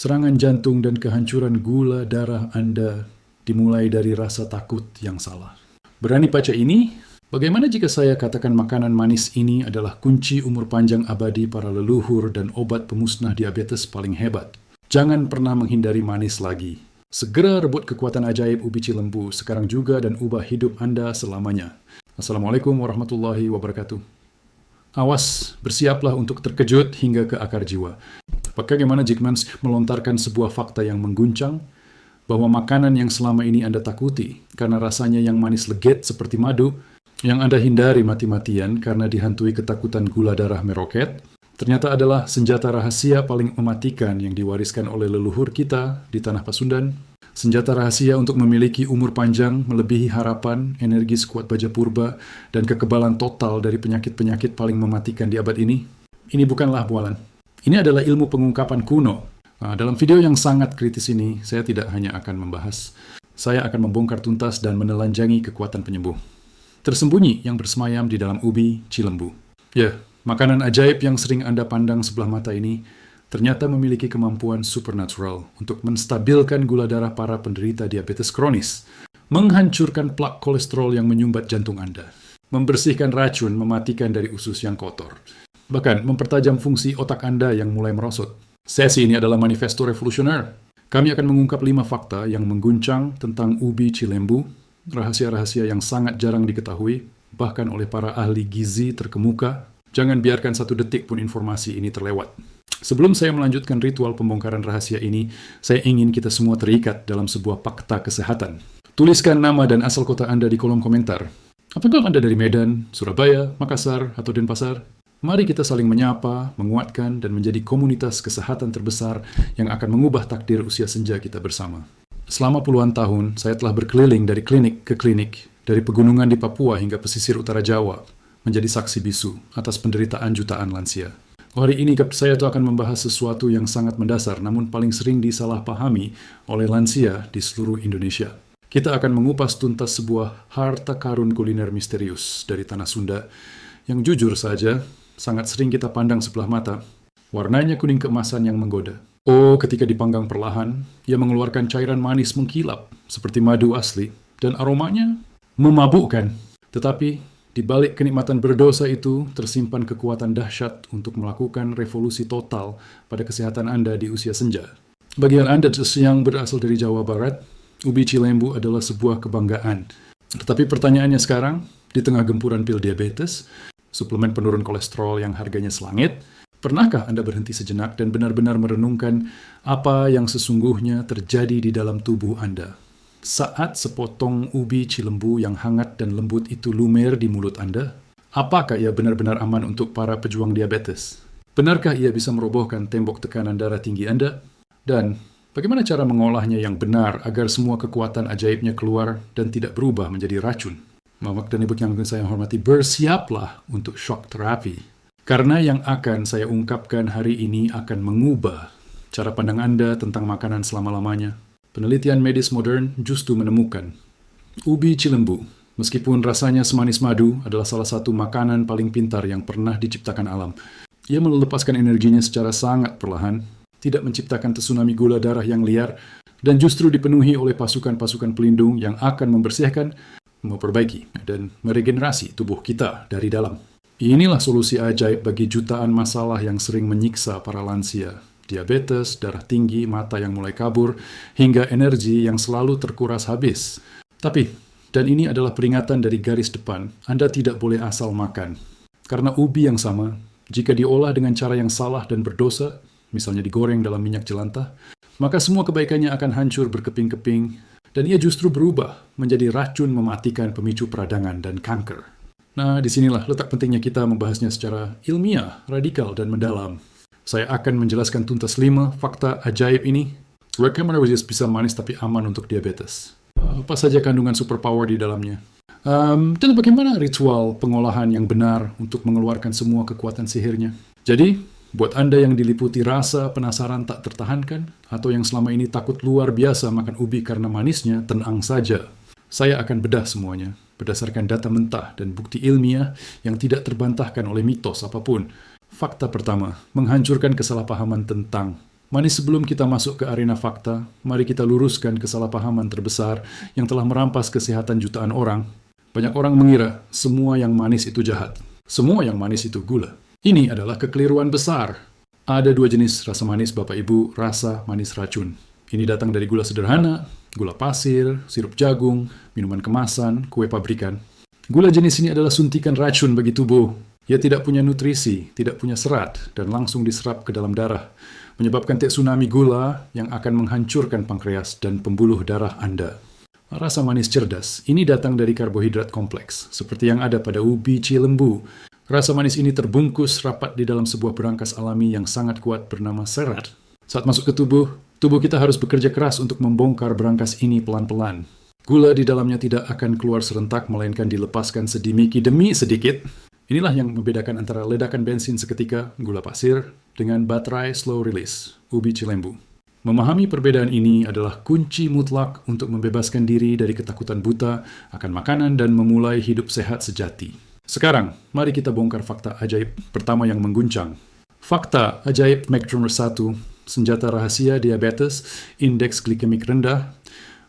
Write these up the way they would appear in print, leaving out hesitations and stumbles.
Serangan jantung dan kehancuran gula darah Anda dimulai dari rasa takut yang salah. Berani baca ini? Bagaimana jika saya katakan makanan manis ini adalah kunci umur panjang abadi para leluhur dan obat pemusnah diabetes paling hebat? Jangan pernah menghindari manis lagi. Segera rebut kekuatan ajaib ubi cilembu sekarang juga dan ubah hidup Anda selamanya. Assalamualaikum warahmatullahi wabarakatuh. Awas, bersiaplah untuk terkejut hingga ke akar jiwa. Bagaimana Jack Mans melontarkan sebuah fakta yang mengguncang bahwa makanan yang selama ini Anda takuti karena rasanya yang manis legit seperti madu, yang Anda hindari mati-matian karena dihantui ketakutan gula darah meroket, ternyata adalah senjata rahasia paling mematikan yang diwariskan oleh leluhur kita di tanah Pasundan. Senjata rahasia untuk memiliki umur panjang melebihi harapan, energi sekuat baja purba, dan kekebalan total dari penyakit-penyakit paling mematikan di abad ini. Ini bukanlah bualan. Ini adalah ilmu pengungkapan kuno. Dalam video yang sangat kritis ini, saya tidak hanya akan membahas, saya akan membongkar tuntas dan menelanjangi kekuatan penyembuh tersembunyi yang bersemayam di dalam ubi cilembu. Ya, makanan ajaib yang sering Anda pandang sebelah mata ini ternyata memiliki kemampuan supernatural untuk menstabilkan gula darah para penderita diabetes kronis, menghancurkan plak kolesterol yang menyumbat jantung Anda, membersihkan racun mematikan dari usus yang kotor, bahkan mempertajam fungsi otak Anda yang mulai merosot. Sesi ini adalah manifesto revolusioner. Kami akan mengungkap 5 fakta yang mengguncang tentang ubi cilembu, rahasia-rahasia yang sangat jarang diketahui, bahkan oleh para ahli gizi terkemuka. Jangan biarkan satu detik pun informasi ini terlewat. Sebelum saya melanjutkan ritual pembongkaran rahasia ini, saya ingin kita semua terikat dalam sebuah fakta kesehatan. Tuliskan nama dan asal kota Anda di kolom komentar. Apakah Anda dari Medan, Surabaya, Makassar, atau Denpasar? Mari kita saling menyapa, menguatkan, dan menjadi komunitas kesehatan terbesar yang akan mengubah takdir usia senja kita bersama. Selama puluhan tahun, saya telah berkeliling dari klinik ke klinik, dari pegunungan di Papua hingga pesisir utara Jawa, menjadi saksi bisu atas penderitaan jutaan lansia. Hari ini saya akan membahas sesuatu yang sangat mendasar namun paling sering disalahpahami oleh lansia di seluruh Indonesia. Kita akan mengupas tuntas sebuah harta karun kuliner misterius dari tanah Sunda yang jujur saja sangat sering kita pandang sebelah mata. Warnanya kuning keemasan yang menggoda. Oh, ketika dipanggang perlahan, ia mengeluarkan cairan manis mengkilap seperti madu asli dan aromanya memabukkan. Tetapi di balik kenikmatan berdosa itu tersimpan kekuatan dahsyat untuk melakukan revolusi total pada kesehatan Anda di usia senja. Bagi Anda yang berasal dari Jawa Barat, ubi cilembu adalah sebuah kebanggaan. Tetapi pertanyaannya sekarang, di tengah gempuran pil diabetes, suplemen penurun kolesterol yang harganya selangit, pernahkah Anda berhenti sejenak dan benar-benar merenungkan apa yang sesungguhnya terjadi di dalam tubuh Anda? Saat sepotong ubi cilembu yang hangat dan lembut itu lumer di mulut Anda, apakah ia benar-benar aman untuk para pejuang diabetes? Benarkah ia bisa merobohkan tembok tekanan darah tinggi Anda? Dan bagaimana cara mengolahnya yang benar agar semua kekuatan ajaibnya keluar dan tidak berubah menjadi racun? Bapak dan Ibu yang saya hormati, bersiaplah untuk shock terapi. Karena yang akan saya ungkapkan hari ini akan mengubah cara pandang Anda tentang makanan selama-lamanya. Penelitian medis modern justru menemukan ubi cilembu, meskipun rasanya semanis madu, adalah salah satu makanan paling pintar yang pernah diciptakan alam. Ia melepaskan energinya secara sangat perlahan, tidak menciptakan tsunami gula darah yang liar, dan justru dipenuhi oleh pasukan-pasukan pelindung yang akan membersihkan, memperbaiki, dan meregenerasi tubuh kita dari dalam. Inilah solusi ajaib bagi jutaan masalah yang sering menyiksa para lansia. Diabetes, darah tinggi, mata yang mulai kabur, hingga energi yang selalu terkuras habis. Tapi, dan ini adalah peringatan dari garis depan, Anda tidak boleh asal makan. Karena ubi yang sama, jika diolah dengan cara yang salah dan berdosa, misalnya digoreng dalam minyak jelantah, maka semua kebaikannya akan hancur berkeping-keping, dan ia justru berubah menjadi racun mematikan pemicu peradangan dan kanker. Nah, disinilah letak pentingnya kita membahasnya secara ilmiah, radikal, dan mendalam. Saya akan menjelaskan tuntas 5 fakta ajaib ini. Bagaimana bisa manis tapi aman untuk diabetes? Apa saja kandungan superpower di dalamnya? Dan bagaimana ritual pengolahan yang benar untuk mengeluarkan semua kekuatan sihirnya? Jadi, buat Anda yang diliputi rasa penasaran tak tertahankan, atau yang selama ini takut luar biasa makan ubi karena manisnya, tenang saja. Saya akan bedah semuanya, berdasarkan data mentah dan bukti ilmiah yang tidak terbantahkan oleh mitos apapun. Fakta pertama, menghancurkan kesalahpahaman tentang Manis, sebelum kita masuk ke arena fakta, mari kita luruskan kesalahpahaman terbesar yang telah merampas kesehatan jutaan orang. Banyak orang mengira semua yang manis itu jahat. Semua yang manis itu gula. Ini adalah kekeliruan besar. Ada dua jenis rasa manis, Bapak Ibu, rasa manis racun. Ini datang dari gula sederhana, gula pasir, sirup jagung, minuman kemasan, kue pabrikan. Gula jenis ini adalah suntikan racun bagi tubuh. Ia tidak punya nutrisi, tidak punya serat, dan langsung diserap ke dalam darah, menyebabkan tsunami gula yang akan menghancurkan pankreas dan pembuluh darah Anda. Rasa manis cerdas, ini datang dari karbohidrat kompleks, seperti yang ada pada ubi cilembu. Rasa manis ini terbungkus rapat di dalam sebuah berangkas alami yang sangat kuat bernama serat. Saat masuk ke tubuh kita harus bekerja keras untuk membongkar berangkas ini pelan-pelan. Gula di dalamnya tidak akan keluar serentak, melainkan dilepaskan sedikit demi sedikit. Inilah yang membedakan antara ledakan bensin seketika, gula pasir, dengan baterai slow release, ubi cilembu. Memahami perbedaan ini adalah kunci mutlak untuk membebaskan diri dari ketakutan buta akan makanan dan memulai hidup sehat sejati. Sekarang, mari kita bongkar fakta ajaib pertama yang mengguncang. Fakta ajaib Mac nomor 1, senjata rahasia diabetes, indeks glikemik rendah.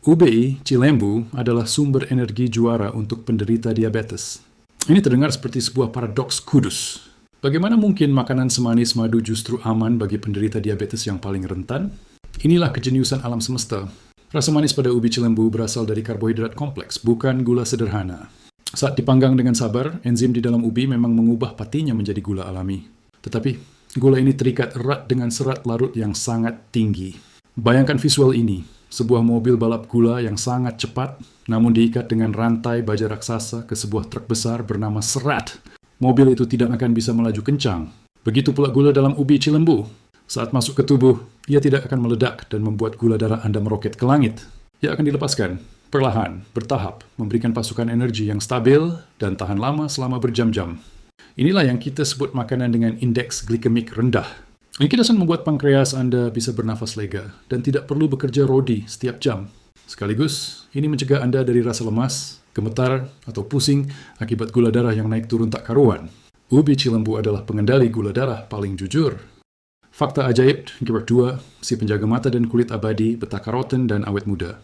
Ubi cilembu adalah sumber energi juara untuk penderita diabetes. Ini terdengar seperti sebuah paradoks kudus. Bagaimana mungkin makanan semanis madu justru aman bagi penderita diabetes yang paling rentan? Inilah kejeniusan alam semesta. Rasa manis pada ubi cilembu berasal dari karbohidrat kompleks, bukan gula sederhana. Saat dipanggang dengan sabar, enzim di dalam ubi memang mengubah patinya menjadi gula alami. Tetapi, gula ini terikat erat dengan serat larut yang sangat tinggi. Bayangkan visual ini, sebuah mobil balap gula yang sangat cepat, namun diikat dengan rantai baja raksasa ke sebuah truk besar bernama serat. Mobil itu tidak akan bisa melaju kencang. Begitu pula gula dalam ubi cilembu. Saat masuk ke tubuh, ia tidak akan meledak dan membuat gula darah Anda meroket ke langit. Ia akan dilepaskan perlahan, bertahap, memberikan pasukan energi yang stabil dan tahan lama selama berjam-jam. Inilah yang kita sebut makanan dengan indeks glikemik rendah. Ini kedasan membuat pankreas Anda bisa bernafas lega dan tidak perlu bekerja rodi setiap jam. Sekaligus, ini mencegah Anda dari rasa lemas, gemetar, atau pusing akibat gula darah yang naik turun tak karuan. Ubi cilembu adalah pengendali gula darah paling jujur. Fakta ajaib nomor 2, si penjaga mata dan kulit abadi, beta-karoten dan awet muda.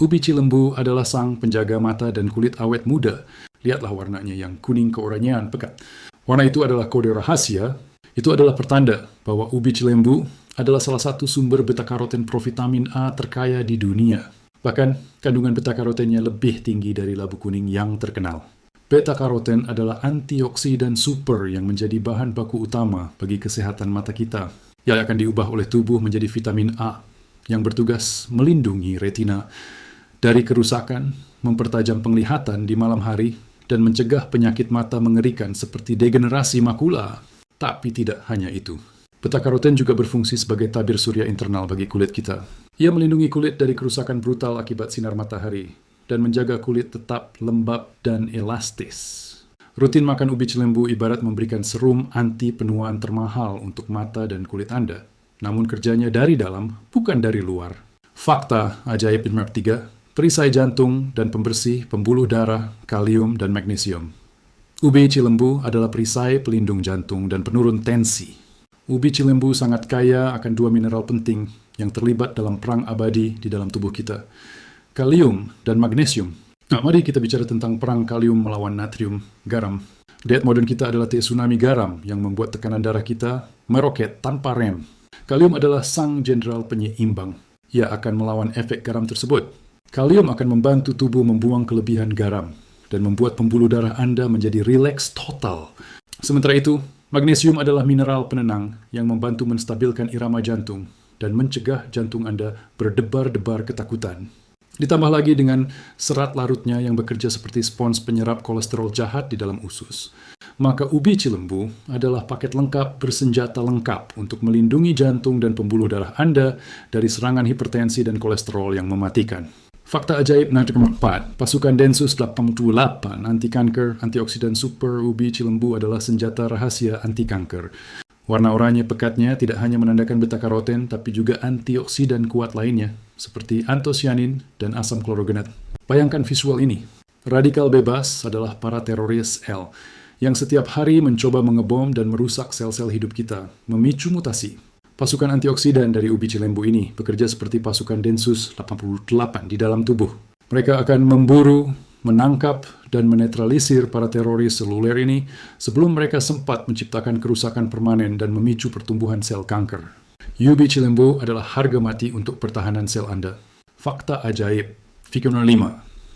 Ubi cilembu adalah sang penjaga mata dan kulit awet muda. Lihatlah warnanya yang kuning keoranyean pekat. Warna itu adalah kode rahasia. Itu adalah pertanda bahwa ubi cilembu adalah salah satu sumber beta-karoten provitamin A terkaya di dunia. Bahkan, kandungan beta-karotennya lebih tinggi dari labu kuning yang terkenal. Beta-karoten adalah antioksidan super yang menjadi bahan baku utama bagi kesehatan mata kita, yang akan diubah oleh tubuh menjadi vitamin A, yang bertugas melindungi retina dari kerusakan, mempertajam penglihatan di malam hari, dan mencegah penyakit mata mengerikan seperti degenerasi makula. Tapi tidak hanya itu. Beta-karoten juga berfungsi sebagai tabir surya internal bagi kulit kita. Ia melindungi kulit dari kerusakan brutal akibat sinar matahari, dan menjaga kulit tetap lembab dan elastis. Rutin makan ubi cilembu ibarat memberikan serum anti penuaan termahal untuk mata dan kulit Anda. Namun kerjanya dari dalam, bukan dari luar. Fakta ajaib nomor 3, perisai jantung dan pembersih pembuluh darah, kalium dan magnesium. Ubi cilembu adalah perisai pelindung jantung dan penurun tensi. Ubi cilembu sangat kaya akan dua mineral penting yang terlibat dalam perang abadi di dalam tubuh kita, kalium dan magnesium. Nah, mari kita bicara tentang perang kalium melawan natrium, garam. Diet modern kita adalah tsunami garam yang membuat tekanan darah kita meroket tanpa rem. Kalium adalah sang jenderal penyeimbang. Ia akan melawan efek garam tersebut. Kalium akan membantu tubuh membuang kelebihan garam dan membuat pembuluh darah Anda menjadi rileks total. Sementara itu, magnesium adalah mineral penenang yang membantu menstabilkan irama jantung dan mencegah jantung Anda berdebar-debar ketakutan. Ditambah lagi dengan serat larutnya yang bekerja seperti spons penyerap kolesterol jahat di dalam usus. Maka ubi cilembu adalah paket lengkap bersenjata lengkap untuk melindungi jantung dan pembuluh darah Anda dari serangan hipertensi dan kolesterol yang mematikan. Fakta ajaib nomor 4, pasukan Densus 88 anti kanker, antioksidan super ubi cilembu adalah senjata rahasia anti kanker. Warna oranye pekatnya tidak hanya menandakan beta-karoten, tapi juga antioksidan kuat lainnya, seperti antosianin dan asam klorogenat. Bayangkan visual ini. Radikal bebas adalah para teroris L, yang setiap hari mencoba mengebom dan merusak sel-sel hidup kita, memicu mutasi. Pasukan antioksidan dari ubi cilembu ini bekerja seperti pasukan Densus 88 di dalam tubuh. Mereka akan memburu, menangkap, dan menetralisir para teroris seluler ini sebelum mereka sempat menciptakan kerusakan permanen dan memicu pertumbuhan sel kanker. Ubi cilembu adalah harga mati untuk pertahanan sel Anda. Fakta ajaib. Fikir 5.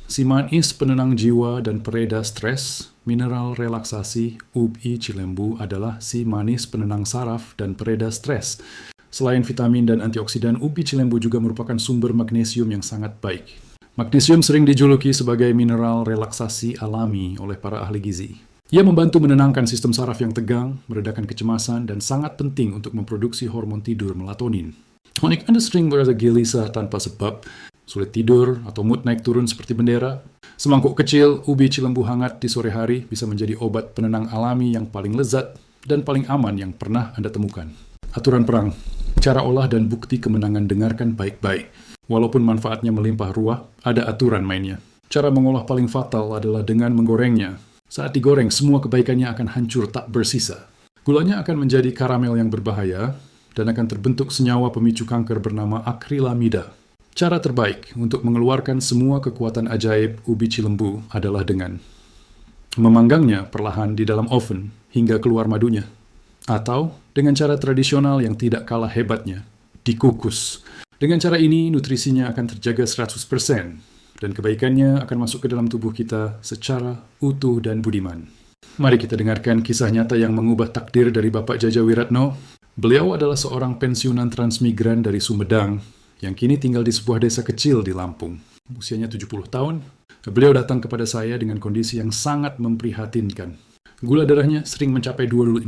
Si manis penenang jiwa dan pereda stres, mineral relaksasi ubi cilembu adalah si manis penenang saraf dan pereda stres. Selain vitamin dan antioksidan, ubi cilembu juga merupakan sumber magnesium yang sangat baik. Magnesium sering dijuluki sebagai mineral relaksasi alami oleh para ahli gizi. Ia membantu menenangkan sistem saraf yang tegang, meredakan kecemasan, dan sangat penting untuk memproduksi hormon tidur melatonin. Kronik Anda sering merasa gelisah tanpa sebab, sulit tidur, atau mood naik turun seperti bendera. Semangkuk kecil ubi cilembu hangat di sore hari bisa menjadi obat penenang alami yang paling lezat dan paling aman yang pernah Anda temukan. Aturan perang, cara olah dan bukti kemenangan dengarkan baik-baik. Walaupun manfaatnya melimpah ruah, ada aturan mainnya. Cara mengolah paling fatal adalah dengan menggorengnya. Saat digoreng, semua kebaikannya akan hancur tak bersisa. Gulanya akan menjadi karamel yang berbahaya dan akan terbentuk senyawa pemicu kanker bernama akrilamida. Cara terbaik untuk mengeluarkan semua kekuatan ajaib ubi cilembu adalah dengan memanggangnya perlahan di dalam oven hingga keluar madunya. Atau dengan cara tradisional yang tidak kalah hebatnya, dikukus. Dengan cara ini, nutrisinya akan terjaga 100% dan kebaikannya akan masuk ke dalam tubuh kita secara utuh dan budiman. Mari kita dengarkan kisah nyata yang mengubah takdir dari Bapak Jaja Wiratno. Beliau adalah seorang pensiunan transmigran dari Sumedang yang kini tinggal di sebuah desa kecil di Lampung. Usianya 70 tahun, beliau datang kepada saya dengan kondisi yang sangat memprihatinkan. Gula darahnya sering mencapai 250.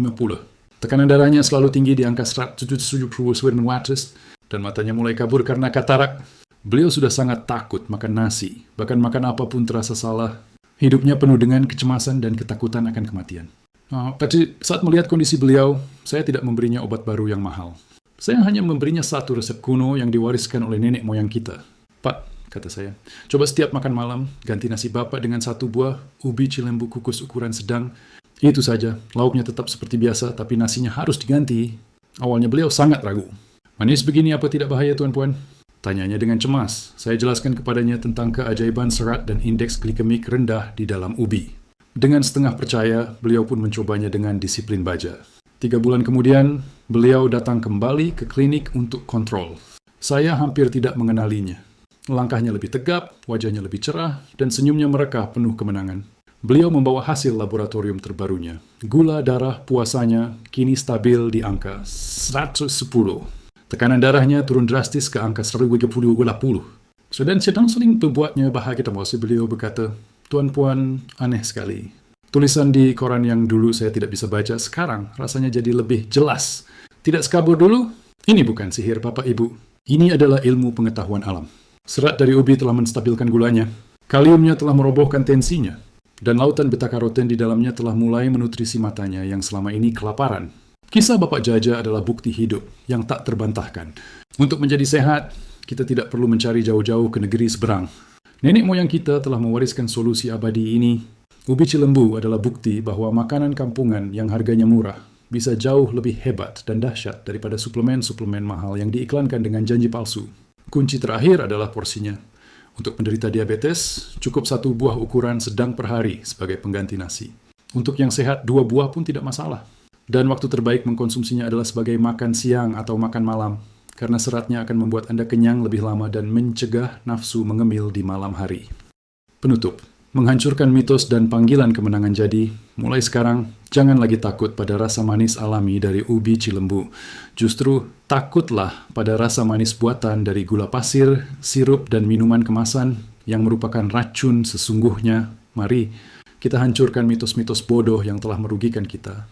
Tekanan darahnya selalu tinggi di angka 170 watts dan matanya mulai kabur karena katarak. Beliau sudah sangat takut makan nasi, bahkan makan apapun terasa salah. Hidupnya penuh dengan kecemasan dan ketakutan akan kematian. Tapi saat melihat kondisi beliau, saya tidak memberinya obat baru yang mahal. Saya hanya memberinya satu resep kuno yang diwariskan oleh nenek moyang kita. Pak, kata saya, coba setiap makan malam, ganti nasi Bapak dengan satu buah ubi cilembu kukus ukuran sedang. Itu saja, lauknya tetap seperti biasa, tapi nasinya harus diganti. Awalnya beliau sangat ragu. Manis begini apa tidak bahaya, Tuan-Puan? Tanyanya dengan cemas. Saya jelaskan kepadanya tentang keajaiban serat dan indeks glikemik rendah di dalam ubi. Dengan setengah percaya, beliau pun mencobanya dengan disiplin baja. 3 bulan kemudian, beliau datang kembali ke klinik untuk kontrol. Saya hampir tidak mengenalinya. Langkahnya lebih tegap, wajahnya lebih cerah, dan senyumnya mereka penuh kemenangan. Beliau membawa hasil laboratorium terbarunya. Gula darah puasanya kini stabil di angka 110. Tekanan darahnya turun drastis ke angka 130. Dan sedang sering membuatnya bahagia emosi. Beliau berkata, Tuan-Puan, aneh sekali. Tulisan di koran yang dulu saya tidak bisa baca, sekarang rasanya jadi lebih jelas. Tidak sekabur dulu? Ini bukan sihir, Bapak Ibu. Ini adalah ilmu pengetahuan alam. Serat dari ubi telah menstabilkan gulanya. Kaliumnya telah merobohkan tensinya. Dan lautan beta-karoten di dalamnya telah mulai menutrisi matanya yang selama ini kelaparan. Kisah Bapak Jaja adalah bukti hidup yang tak terbantahkan. Untuk menjadi sehat, kita tidak perlu mencari jauh-jauh ke negeri seberang. Nenek moyang kita telah mewariskan solusi abadi ini. Ubi cilembu adalah bukti bahwa makanan kampungan yang harganya murah bisa jauh lebih hebat dan dahsyat daripada suplemen-suplemen mahal yang diiklankan dengan janji palsu. Kunci terakhir adalah porsinya. Untuk penderita diabetes, cukup 1 buah ukuran sedang per hari sebagai pengganti nasi. Untuk yang sehat, 2 buah pun tidak masalah. Dan waktu terbaik mengkonsumsinya adalah sebagai makan siang atau makan malam, karena seratnya akan membuat Anda kenyang lebih lama dan mencegah nafsu mengemil di malam hari. Penutup, menghancurkan mitos dan panggilan kemenangan jadi, mulai sekarang jangan lagi takut pada rasa manis alami dari ubi cilembu. Justru takutlah pada rasa manis buatan dari gula pasir, sirup, dan minuman kemasan yang merupakan racun sesungguhnya. Mari kita hancurkan mitos-mitos bodoh yang telah merugikan kita.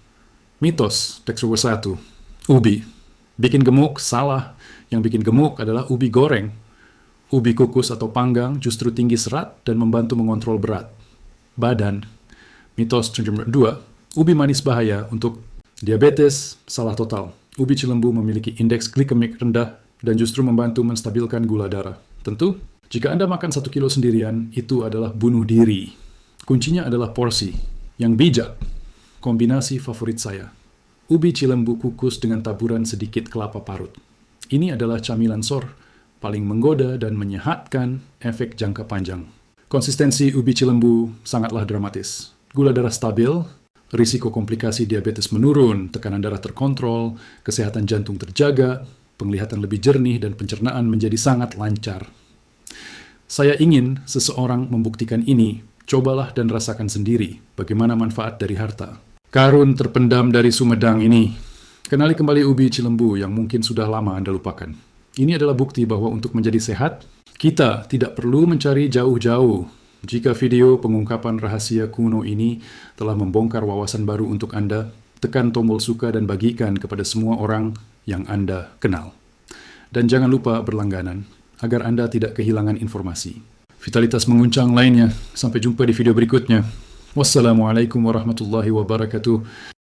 Mitos, teks nomor 1. Ubi. Bikin gemuk, salah. Yang bikin gemuk adalah ubi goreng. Ubi kukus atau panggang justru tinggi serat dan membantu mengontrol berat badan. Mitos nomor 2. Ubi manis bahaya untuk diabetes, salah total. Ubi cilembu memiliki indeks glikemik rendah dan justru membantu menstabilkan gula darah. Tentu, jika Anda makan 1 kilo sendirian, itu adalah bunuh diri. Kuncinya adalah porsi yang bijak. Kombinasi favorit saya. ubi cilembu kukus dengan taburan sedikit kelapa parut. Ini adalah camilan SOR, paling menggoda dan menyehatkan efek jangka panjang. Konsistensi ubi cilembu sangatlah dramatis. Gula darah stabil, risiko komplikasi diabetes menurun, tekanan darah terkontrol, kesehatan jantung terjaga, penglihatan lebih jernih, dan pencernaan menjadi sangat lancar. Saya ingin seseorang membuktikan ini. Cobalah dan rasakan sendiri bagaimana manfaat dari harta. Karun terpendam dari Sumedang ini. Kenali kembali ubi cilembu yang mungkin sudah lama Anda lupakan. Ini adalah bukti bahwa untuk menjadi sehat, kita tidak perlu mencari jauh-jauh. Jika video pengungkapan rahasia kuno ini telah membongkar wawasan baru untuk Anda, tekan tombol suka dan bagikan kepada semua orang yang Anda kenal. Dan jangan lupa berlangganan, agar Anda tidak kehilangan informasi. Vitalitas menguncang lainnya. Sampai jumpa di video berikutnya. Wassalamualaikum warahmatullahi wabarakatuh.